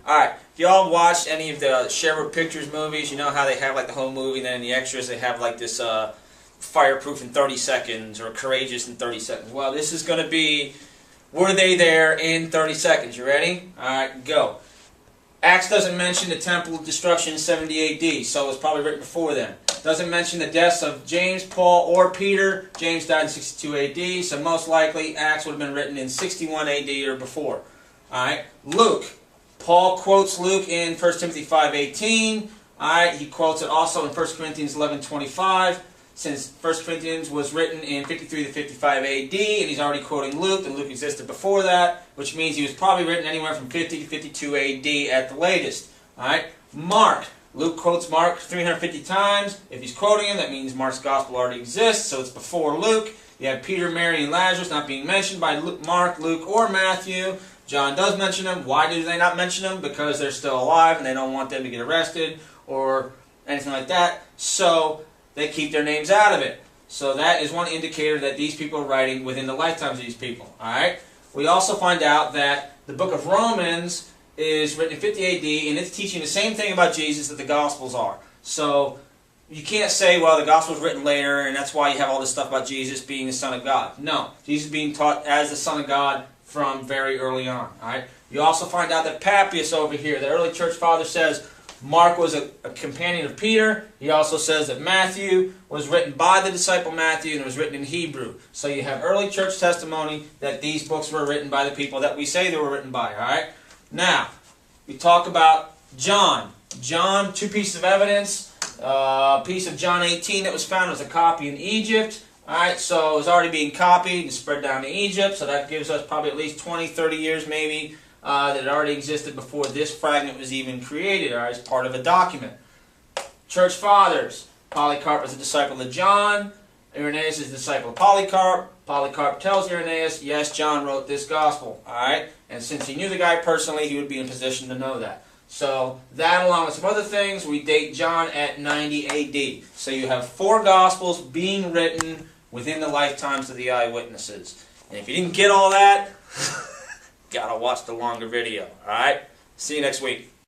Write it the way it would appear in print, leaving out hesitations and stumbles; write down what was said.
Alright, if y'all watched any of the Sherwood Pictures movies, you know how they have like the whole movie, and then in the extras they have like this fireproof in 30 seconds or courageous in 30 seconds. Well, this is going to be, were they there in 30 seconds? You ready? Alright, go. Acts doesn't mention the temple destruction in 70 AD, so it was probably written before then. Doesn't mention the deaths of James, Paul, or Peter. James died in 62 AD, so most likely Acts would have been written in 61 AD or before. Alright, Luke. Paul quotes Luke in 1 Timothy 5:18. Alright, he quotes it also in 1 Corinthians 11:25. Since 1 Corinthians was written in 53 to 55 AD, and he's already quoting Luke, and Luke existed before that, which means he was probably written anywhere from 50 to 52 AD at the latest. Alright, Mark. Luke quotes Mark 350 times. If he's quoting him, that means Mark's gospel already exists, so it's before Luke. You have Peter, Mary, and Lazarus not being mentioned by Mark, Luke, or Matthew. John does mention them. Why do they not mention them? Because they're still alive and they don't want them to get arrested or anything like that. So they keep their names out of it. So that is one indicator that these people are writing within the lifetimes of these people. Alright? We also find out that the book of Romans is written in 50 AD, and it's teaching the same thing about Jesus that the Gospels are. So you can't say, well, the Gospel was written later, and that's why you have all this stuff about Jesus being the Son of God. No. Jesus being taught as the Son of God from very early on. Alright? You also find out that Papias over here, the early church father, says Mark was a companion of Peter. He also says that Matthew was written by the disciple Matthew and it was written in Hebrew. So you have early church testimony that these books were written by the people that we say they were written by. Alright? Now, we talk about John. John, two pieces of evidence. A piece of John 18 that was found was a copy in Egypt. Alright, so it was already being copied and spread down to Egypt, so that gives us probably at least 20, 30 years maybe that it already existed before this fragment was even created, alright, as part of a document. Church Fathers. Polycarp was a disciple of John. Irenaeus is a disciple of Polycarp. Polycarp tells Irenaeus, yes, John wrote this gospel, alright? And since he knew the guy personally, he would be in position to know that. So that, along with some other things, we date John at 90 AD. So you have 4 gospels being written within the lifetimes of the eyewitnesses. And if you didn't get all that, gotta watch the longer video. Alright? See you next week.